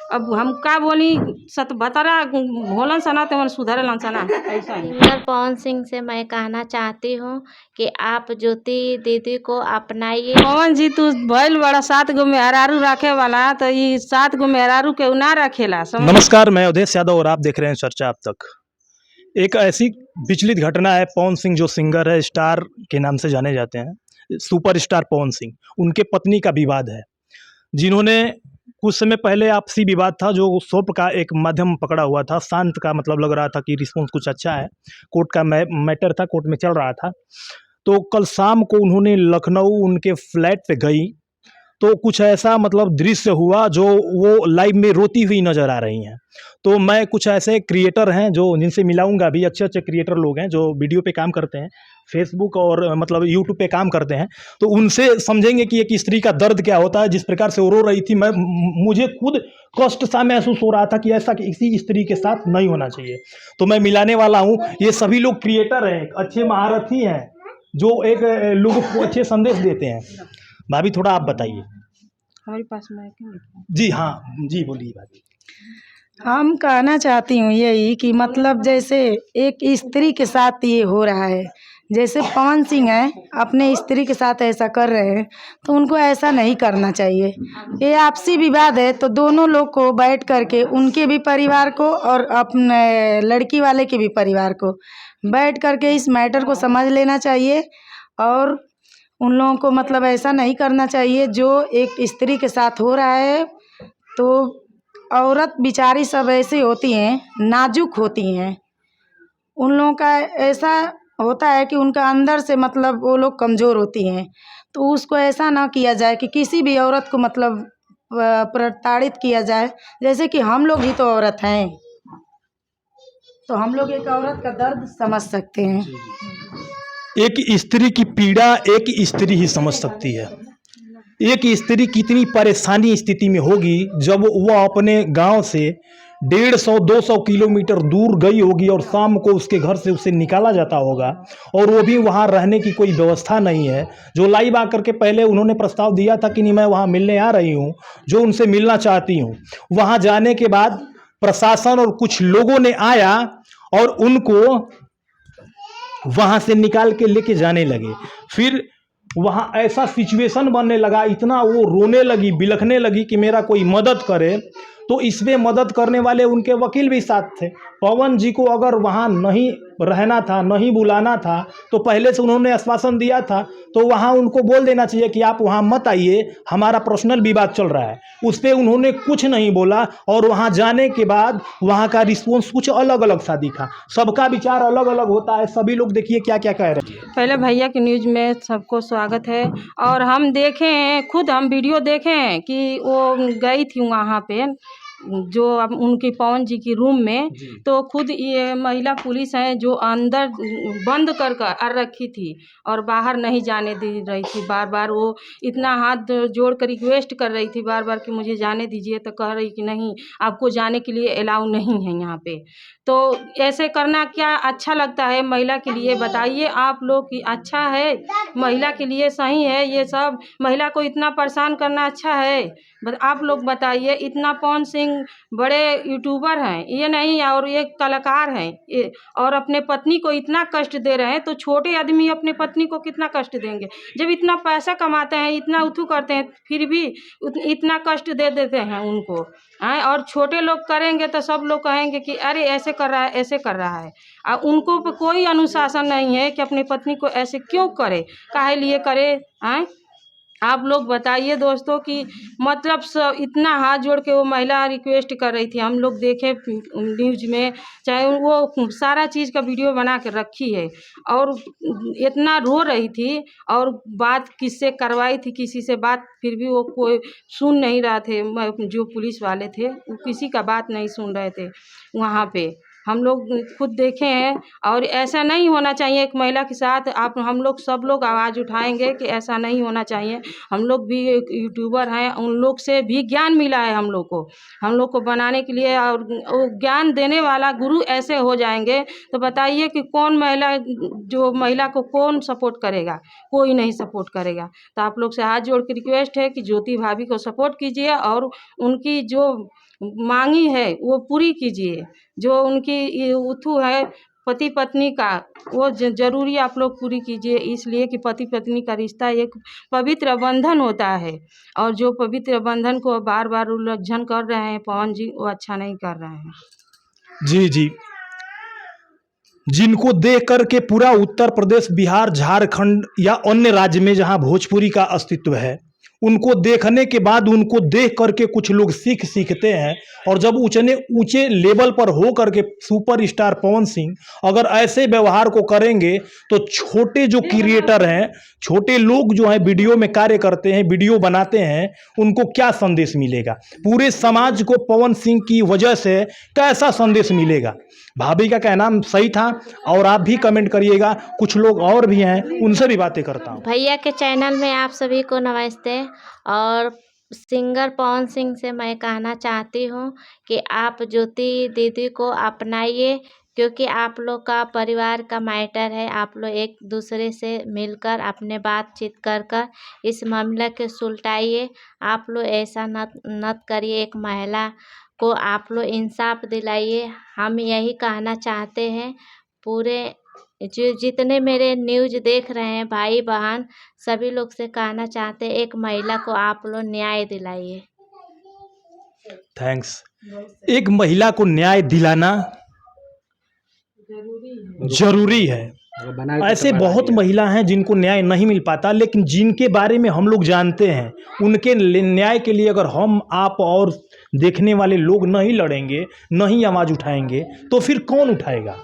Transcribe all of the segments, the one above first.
अब हम का बोली सत बतरा भोलन सना तो मन सुधरलन सना ऐसा ही। सिंगर पवन सिंह से मैं कहना चाहती हूँ कि आप ज्योति दीदी को अपनाइए। पवन जी तू भइल बड़ा 7 गो मेहरारू रखे वाला तो ये 7 गो मेहरारू के ना रखेला समझ। नमस्कार, मैं उदेश यादव और आप देख रहे हैं चर्चा अब तक। एक ऐसी विचलित घटना है, पवन सिंह जो सिंगर है, स्टार के नाम से जाने जाते हैं, सुपरस्टार पवन सिंह, उनके पत्नी का विवाद है, जिन्होंने कुछ समय पहले आपसी विवाद था जो सौंप का एक माध्यम पकड़ा हुआ था, शांत का मतलब लग रहा था कि रिस्पॉन्स कुछ अच्छा है, कोर्ट का मैटर था, कोर्ट में चल रहा था। तो कल शाम को उन्होंने लखनऊ उनके फ्लैट पे गई तो कुछ ऐसा मतलब दृश्य हुआ जो वो लाइव में रोती हुई नज़र आ रही हैं। तो मैं कुछ ऐसे क्रिएटर हैं जो जिनसे मिलाऊंगा भी, अच्छे अच्छे क्रिएटर लोग हैं जो वीडियो पे काम करते हैं, फेसबुक और मतलब यूट्यूब पे काम करते हैं, तो उनसे समझेंगे कि एक स्त्री का दर्द क्या होता है। जिस प्रकार से वो रो रही थी, मुझे खुद कष्ट सा महसूस हो रहा था कि ऐसा किसी स्त्री के साथ नहीं होना चाहिए। तो मैं मिलाने वाला हूँ, ये सभी लोग क्रिएटर हैं, अच्छे महारथी हैं जो एक लोगों को अच्छे संदेश देते हैं। भाभी थोड़ा आप बताइए। हमारे पास माइक है। जी हाँ, जी बोलिए भाभी। हम कहना चाहती हूँ यही कि मतलब जैसे एक स्त्री के साथ ये हो रहा है, जैसे पवन सिंह है अपने स्त्री के साथ ऐसा कर रहे हैं, तो उनको ऐसा नहीं करना चाहिए। ये आपसी विवाद है तो दोनों लोग को बैठ करके, उनके भी परिवार को और अपने लड़की वाले के भी परिवार को बैठ करके इस मैटर को समझ लेना चाहिए। और उन लोगों को मतलब ऐसा नहीं करना चाहिए जो एक स्त्री के साथ हो रहा है। तो औरत बेचारी सब ऐसी होती हैं, नाजुक होती हैं, उन लोगों का ऐसा होता है कि उनका अंदर से मतलब वो लोग कमज़ोर होती हैं। तो उसको ऐसा ना किया जाए कि किसी भी औरत को मतलब प्रताड़ित किया जाए। जैसे कि हम लोग ही तो औरत हैं, तो हम लोग एक औरत का दर्द समझ सकते हैं। एक स्त्री की पीड़ा एक स्त्री ही समझ सकती है। एक स्त्री कितनी परेशानी स्थिति में होगी जब वह अपने गांव से 150-200 किलोमीटर दूर गई होगी और शाम को उसके घर से उसे निकाला जाता होगा, और वो भी वहां रहने की कोई व्यवस्था नहीं है। जो लाइव आकर के पहले उन्होंने प्रस्ताव दिया था कि नहीं मैं वहां मिलने आ रही हूं, जो उनसे मिलना चाहती हूं, वहां जाने के बाद प्रशासन और कुछ लोगों ने आया और उनको वहां से निकाल के लेके जाने लगे। फिर वहां ऐसा सिचुएशन बनने लगा, इतना वो रोने लगी, बिलखने लगी कि मेरा कोई मदद करे। तो इसमें मदद करने वाले उनके वकील भी साथ थे। पवन जी को अगर वहां नहीं रहना था, नहीं बुलाना था, तो पहले से उन्होंने आश्वासन दिया था, तो वहां उनको बोल देना चाहिए कि आप वहां मत आइए, हमारा पर्सनल विवाद चल रहा है। उस पर उन्होंने कुछ नहीं बोला और वहां जाने के बाद वहां का रिस्पॉन्स कुछ अलग अलग सा दिखा। सबका विचार अलग अलग होता है। सभी लोग देखिए क्या क्या कह रहे हैं। पहले भैया की न्यूज़ में सबको स्वागत है। और हम देखे हैं, खुद हम वीडियो देखे हैं कि वो गई थी वहाँ पे जो अब उनकी पवन जी की रूम में, तो खुद ये महिला पुलिस है जो अंदर बंद कर रखी थी और बाहर नहीं जाने दे रही थी। बार बार वो इतना हाथ जोड़ कर रिक्वेस्ट कर रही थी बार बार कि मुझे जाने दीजिए, तो कह रही कि नहीं, आपको जाने के लिए अलाउ नहीं है यहाँ पे। तो ऐसे करना क्या अच्छा लगता है महिला के लिए? बताइए आप लोग कि अच्छा है महिला के लिए सही है ये सब? महिला को इतना परेशान करना अच्छा है? आप लोग बताइए। इतना पवन सिंह बड़े यूट्यूबर हैं, ये नहीं, और ये कलाकार हैं, ये और अपने पत्नी को इतना कष्ट दे रहे हैं, तो छोटे आदमी अपने पत्नी को कितना कष्ट देंगे? जब इतना पैसा कमाते हैं, इतना उथू करते हैं, फिर भी इतना कष्ट दे देते हैं उनको। और छोटे लोग करेंगे तो सब लोग कहेंगे कि अरे ऐसे कर रहा है, ऐसे कर रहा है। उनको कोई अनुशासन नहीं है कि अपनी पत्नी को ऐसे क्यों करे, काहे लिए करे। आप लोग बताइए दोस्तों कि मतलब सब इतना हाथ जोड़ के वो महिला रिक्वेस्ट कर रही थी, हम लोग देखे न्यूज में, चाहे वो सारा चीज़ का वीडियो बना के रखी है, और इतना रो रही थी और बात किससे करवाई थी, किसी से बात, फिर भी वो कोई सुन नहीं रहा थे। जो पुलिस वाले थे वो किसी का बात नहीं सुन रहे थे वहाँ पे, हम लोग खुद देखे हैं। और ऐसा नहीं होना चाहिए एक महिला के साथ। हम लोग सब लोग आवाज़ उठाएंगे कि ऐसा नहीं होना चाहिए। हम लोग भी एक यूट्यूबर हैं, उन लोग से भी ज्ञान मिला है हम लोग को बनाने के लिए, और वो ज्ञान देने वाला गुरु ऐसे हो जाएंगे तो बताइए कि कौन महिला, जो महिला को कौन सपोर्ट करेगा? कोई नहीं सपोर्ट करेगा। तो आप लोग से हाथ जोड़ के रिक्वेस्ट है कि ज्योति भाभी को सपोर्ट कीजिए और उनकी जो मांगी है वो पूरी कीजिए। जो उनकी ये उथू है पति पत्नी का, वो जरूरी आप लोग पूरी कीजिए, इसलिए कि पति पत्नी का रिश्ता एक पवित्र बंधन होता है। और जो पवित्र बंधन को बार बार उल्लंघन कर रहे हैं पवन जी, वो अच्छा नहीं कर रहे हैं। जी जी, जिनको देख करके पूरा उत्तर प्रदेश, बिहार, झारखंड या अन्य राज्य में जहां भोजपुरी का अस्तित्व है, उनको देखने के बाद उनको देख करके कुछ लोग सीखते हैं। और जब ऊंचे लेवल पर हो करके सुपरस्टार पवन सिंह अगर ऐसे व्यवहार को करेंगे तो छोटे जो क्रिएटर हैं, छोटे लोग जो हैं वीडियो में कार्य करते हैं, वीडियो बनाते हैं, उनको क्या संदेश मिलेगा? पूरे समाज को पवन सिंह की वजह से कैसा संदेश मिलेगा? भाभी का कहना सही था और आप भी कमेंट करिएगा। कुछ लोग और भी हैं, उनसे भी बातें करता हूँ। भैया के चैनल में आप सभी को नमस्ते। और सिंगर पवन सिंह से मैं कहना चाहती हूँ कि आप ज्योति दीदी को अपनाइए, क्योंकि आप लोग का परिवार का मैटर है। आप लोग एक दूसरे से मिलकर अपने बातचीत कर इस मामले के सुलझाइए। आप लोग ऐसा नत करिए, एक महिला को आप लोग इंसाफ दिलाइए। हम यही कहना चाहते हैं, पूरे जो जितने मेरे न्यूज़ देख रहे हैं भाई बहन सभी लोग से कहना चाहते हैं, एक महिला को आप लोग न्याय दिलाइए। थैंक्स। एक महिला को न्याय दिलाना जरूरी है। ऐसे बहुत महिला हैं जिनको न्याय नहीं मिल पाता, लेकिन जिनके बारे में हम लोग जानते हैं, उनके न्याय के लिए अगर हम, आप और देखने वाले लोग नहीं लड़ेंगे, नहीं आवाज़ उठाएंगे, तो फिर कौन उठाएगा?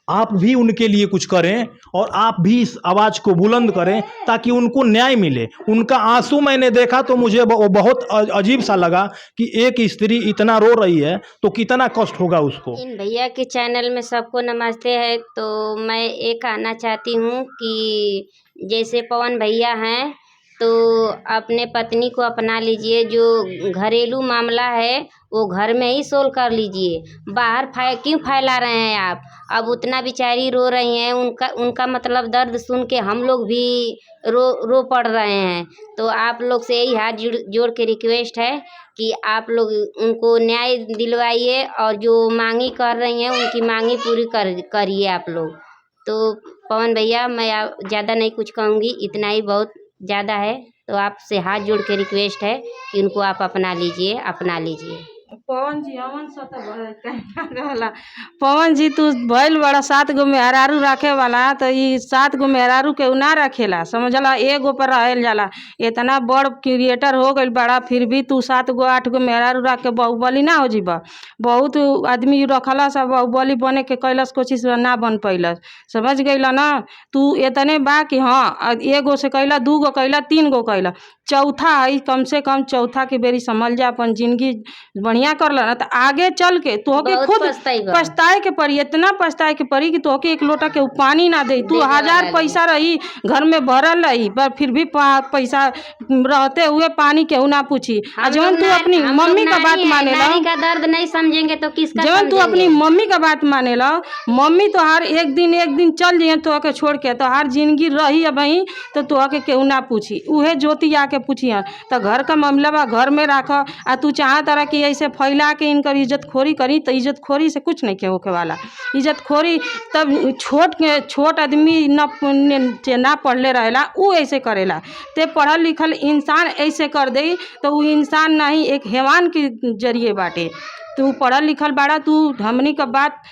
आप भी उनके लिए कुछ करें और आप भी इस आवाज़ को बुलंद करें ताकि उनको न्याय मिले। उनका आंसू मैंने देखा तो मुझे बहुत अजीब सा लगा कि एक स्त्री इतना रो रही है तो कितना कष्ट होगा उसको। इन भैया के चैनल में सबको नमस्ते है। तो मैं ये कहना चाहती हूँ कि जैसे पवन भैया हैं तो अपने पत्नी को अपना लीजिए। जो घरेलू मामला है वो घर में ही सोल्व कर लीजिए, बाहर क्यों फैला रहे हैं आप? अब उतना बेचारी रो रही हैं, उनका मतलब दर्द सुन के हम लोग भी रो पड़ रहे हैं। तो आप लोग से यही हाथ जोड़ के रिक्वेस्ट है कि आप लोग उनको न्याय दिलवाइए और जो मांगी कर रही हैं उनकी मांगी पूरी करिए आप लोग। तो पवन भैया मैं ज़्यादा नहीं कुछ कहूँगी, इतना ही बहुत ज़्यादा है। तो आपसे हाथ जोड़ के रिक्वेस्ट है कि उनको आप अपना लीजिए। पवन जी हमन कहला पवन जी तू भइल बड़ा 7 गो मेहरारू रखे वाला, तो ये 7 गो मेहरारू के ना रखेला, समझला एगो पर रहल जाला। इतना बड़ क्रिएटर हो गइल बड़ा, फिर भी तू 7 गो 8 गो मेहरारू रख के बाहुबली ना हो जीबा। बहुत आदमी रखला सब बाहुबली बने के कैलस, कोशिश ना बन पैलस, समझ गइला ना? तू इतने बा कि हाँ एगो से कैला, 2 गो कैला, 3 गो कैला, चौथा है कम से कम चौथा के बेरी समझ जा अपन जिंदगी बढ़िया कर ला ना, तो आगे चल के तोहके खुद पछताए के पड़ी, इतना पछताए के पड़ी कि तोहके एक लोटा के पानी ना दे। तू 1000 पैसा रही घर में भरल रही, पर फिर भी पैसा रहते हुए पानी केहू ना पूछी। जवन तू अपनी मम्मी का बात माने ला, का दर्द नहीं समझेंगे तो किसका? जवन तू अपनी मम्मी का बात माने ला, मम्मी तो हर एक दिन चल जाइए तोहके छोड़ के, तो हर जिंदगी रही अब वहीं, तो तोहके केहू ना पूछी। उहे ज्योति आके पूछिए। तो घर का मामला बा घर में रख, आ तू चाह तरह कि ऐसे फैला के इनकर इज्जत खोरी करी, तो इज्जत खोरी से कुछ नहीं के होके वाला। इज्जत खोरी तब छोट आदमी ना पढ़ले रहेला उ ऐसे करेला। ते पढ़ल लिखल इंसान ऐसे कर दे तो वो इंसान नहीं, एक हैवान के जरिए बाटे। तू पढ़ल लिखल बाड़ा, तू हमनी का बात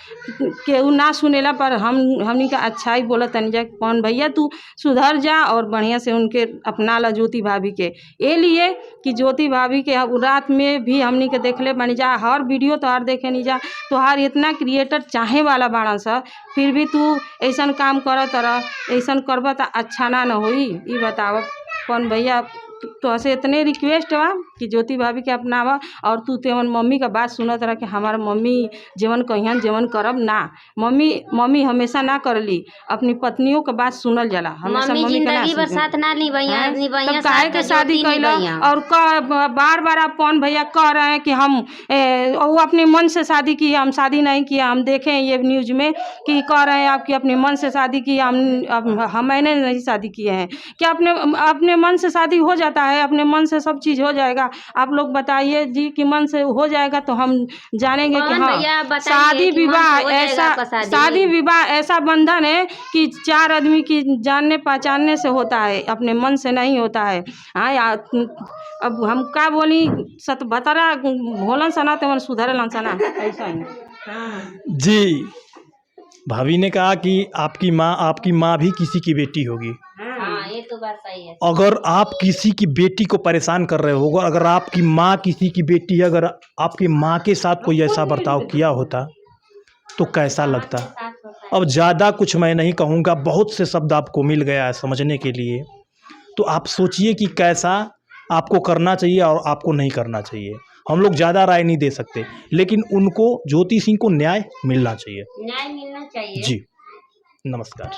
केहू ना सुनेला, पर हमनी का अच्छाई बोला तनी जा। पवन भैया तू सुधर जा और बढ़िया से उनके अपना ला ज्योति भाभी के, ये लिए कि ज्योति भाभी के रात में भी हमनी के देखले बनी जा, हर वीडियो तोहार देखे नहीं जा। तोहार इतना क्रिएटर चाहे वाला बाड़ा सा, फिर भी तू ऐसा काम कर तरह ऐसा करबा तो अच्छा ना होई। ये बताव पवन भैया, तो ऐसे इतने रिक्वेस्ट बा कि ज्योति भाभी के अपनावा। और तू तेवन मम्मी का बात सुनत रहा कि हमारा मम्मी जीवन कहियन जीवन करब ना। मम्मी हमेशा ना करली, अपनी पत्नियों का बात सुनल जाला, हमेशा मम्मी का ना साथ ना निभाइया, काहे के शादी कैला। और बार बार आप पवन भैया कह रहे हैं कि हम वो अपने मन से शादी की, हम शादी नहीं किया। हम देखें ये न्यूज में कि कह रहे हैं आपकी अपने मन से शादी की, मैंने नहीं शादी किए हैं। क्या अपने मन से शादी हो जाता रहता है, अपने मन से सब चीज़ हो जाएगा। आप लोग बताइए जी कि मन से हो जाएगा तो हम जानेंगे कि कौन हाँ भैया बताइए शादी कि मन विवाह से हो जाएगा ऐसा आपका शादी? शादी विवाह ऐसा बंधन है कि 4 आदमी की जानने पहचानने से होता है, अपने मन से नहीं होता है। हाँ अब हम का बोली सत बतरा भोलन सना तो सुधरलन सना ऐसा ही। जी, भाभी ने कहा कि आपकी माँ भी किसी की बेटी होगी। हाँ, ये तो बात सही है। अगर आप किसी की बेटी को परेशान कर रहे हो, अगर आपकी माँ किसी की बेटी है, अगर आपकी माँ के साथ कोई ऐसा बर्ताव किया होता तो कैसा लगता। अब ज़्यादा कुछ मैं नहीं कहूँगा, बहुत से शब्द आपको मिल गया है समझने के लिए। तो आप सोचिए कि कैसा आपको करना चाहिए और आपको नहीं करना चाहिए। हम लोग ज़्यादा राय नहीं दे सकते, लेकिन उनको ज्योति सिंह को न्याय मिलना चाहिए। न्याय मिलना चाहिए। जी, नमस्कार।